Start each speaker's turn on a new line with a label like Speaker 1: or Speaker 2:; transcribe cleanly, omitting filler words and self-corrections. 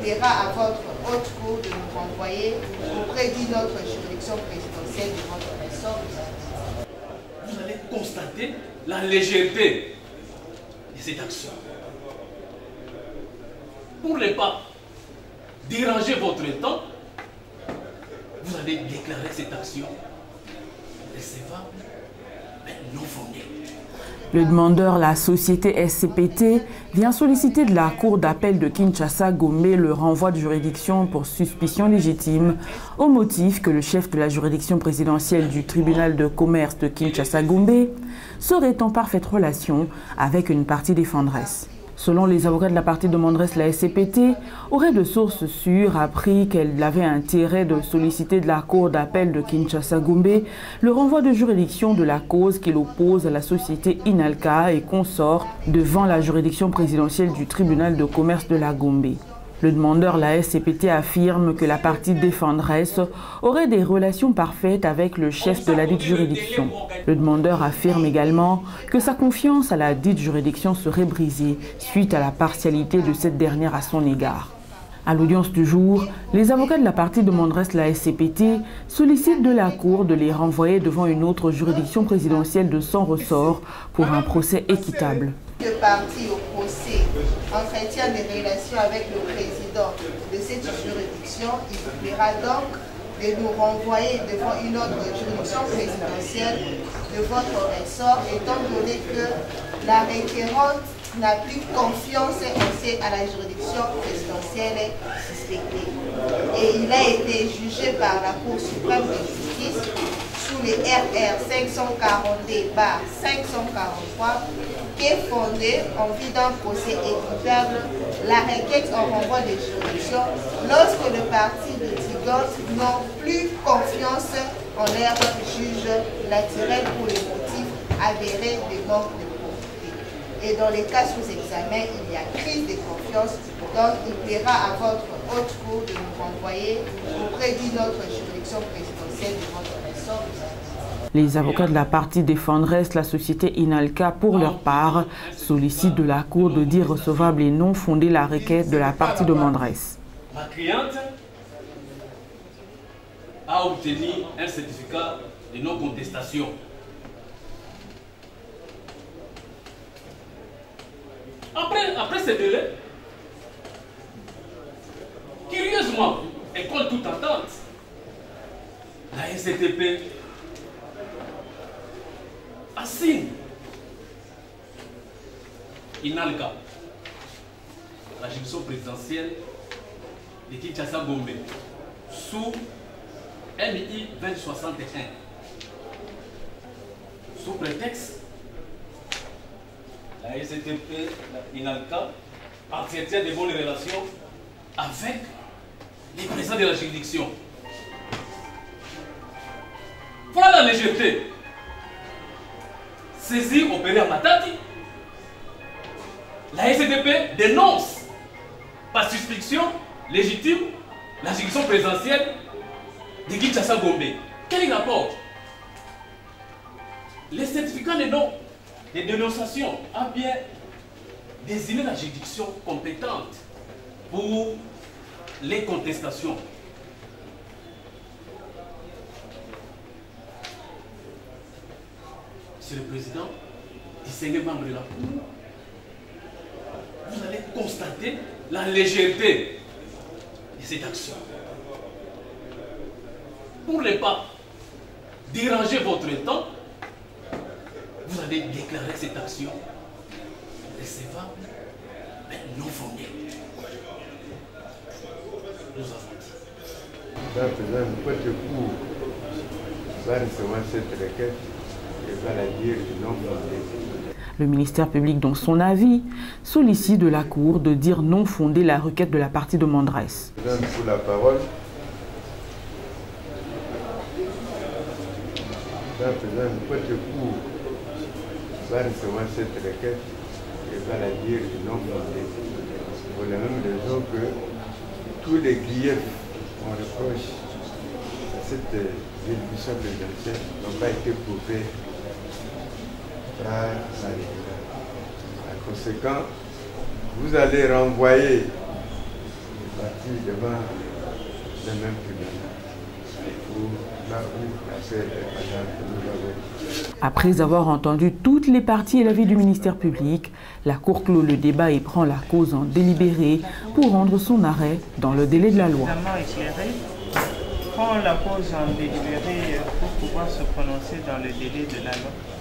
Speaker 1: plaira à votre haute cour de nous renvoyer auprès d'une autre juridiction présidentielle de votre ressort.
Speaker 2: Vous allez constater la légèreté de cette action. Pour ne pas déranger votre temps, vous allez déclarer cette action recevable, mais non fondée.
Speaker 3: Le demandeur, la société SCPT, vient solliciter de la Cour d'appel de Kinshasa-Gombe le renvoi de juridiction pour suspicion légitime au motif que le chef de la juridiction présidentielle du tribunal de commerce de Kinshasa-Gombe serait en parfaite relation avec une partie défenderesse. Selon les avocats de la partie demanderesse, la SCPT aurait de sources sûres appris qu'elle avait intérêt de solliciter de la Cour d'appel de Kinshasa-Gombe le renvoi de juridiction de la cause qu'il oppose à la société Inalka et consort devant la juridiction présidentielle du tribunal de commerce de la Gombe. Le demandeur, la SCPT, affirme que la partie défenderesse aurait des relations parfaites avec le chef de la dite juridiction. Le demandeur affirme également que sa confiance à la dite juridiction serait brisée suite à la partialité de cette dernière à son égard. À l'audience du jour, les avocats de la partie demanderesse, la SCPT, sollicitent de la Cour de les renvoyer devant une autre juridiction présidentielle de son ressort pour un procès équitable.
Speaker 1: Le parti au procès entretient des relations avec le président de cette juridiction. Il vous plaira donc de nous renvoyer devant une autre juridiction présidentielle de votre ressort, étant donné que la requérante n'a plus confiance à la juridiction présidentielle suspectée. Et il a été jugé par la Cour suprême de justice sous les RR 542/543 qui est fondée en vue d'un procès équitable la requête en renvoi des juridictions lorsque le parti de Tigote n'ont plus confiance en leur juge naturel pour les motifs avérés de manque de probité. Et dans les cas sous examen, il y a crise de confiance, donc il plaira à votre haute cour de nous renvoyer auprès d'une autre juridiction présidentielle de votre ressort.
Speaker 3: Les avocats de la partie défenderesse, la société Inalka, pour leur part, sollicitent de la Cour de dire recevable et non fonder la requête de la partie demanderesse.
Speaker 2: Ma cliente a obtenu un certificat de non-contestation. Après ce délai, curieusement, et contre toute attente, la SCTP assigne Inalka, la juridiction présidentielle de Kinshasa-Gombe, sous MI 2061, sous prétexte la SCTP, Inalka, entretient de bonnes relations avec les présidents de la juridiction. Voilà la légèreté. Saisie opérée à Matadi, la SCTP dénonce par suspicion légitime la juridiction présidentielle de Kinshasa-Gombe. Quel rapport? Les certificats de dénonciation a bien désigné la juridiction compétente pour les contestations. Monsieur le Président, distingué membre de la Cour, vous allez constater la légèreté de cette action. Pour ne pas déranger votre temps, vous allez déclarer cette action recevable, mais non fondée. Nous avons dit.
Speaker 4: Va recevoir cette requête et va la dire non fondée.
Speaker 3: Le ministère public, dans son avis, sollicite de la Cour de dire non fondée la requête de la partie demanderesse.
Speaker 4: Je donne pour la parole. Votre cour va recevoir cette requête et va la dire non fondée. Pour la même raison que tous les griefs qu'on reproche à cette juridiction présidentielle n'ont pas été prouvés par la règle. Par conséquent, vous allez renvoyer partis devant le même tribunal. Là où l'affaire est nous avons.
Speaker 3: Après avoir entendu toutes les parties et l'avis du ministère public, la Cour clôt le débat et prend la cause en délibéré pour rendre son arrêt dans le délai de la loi.
Speaker 5: Éclairé, prend la cause en délibéré pour pouvoir se prononcer dans le délai de la loi.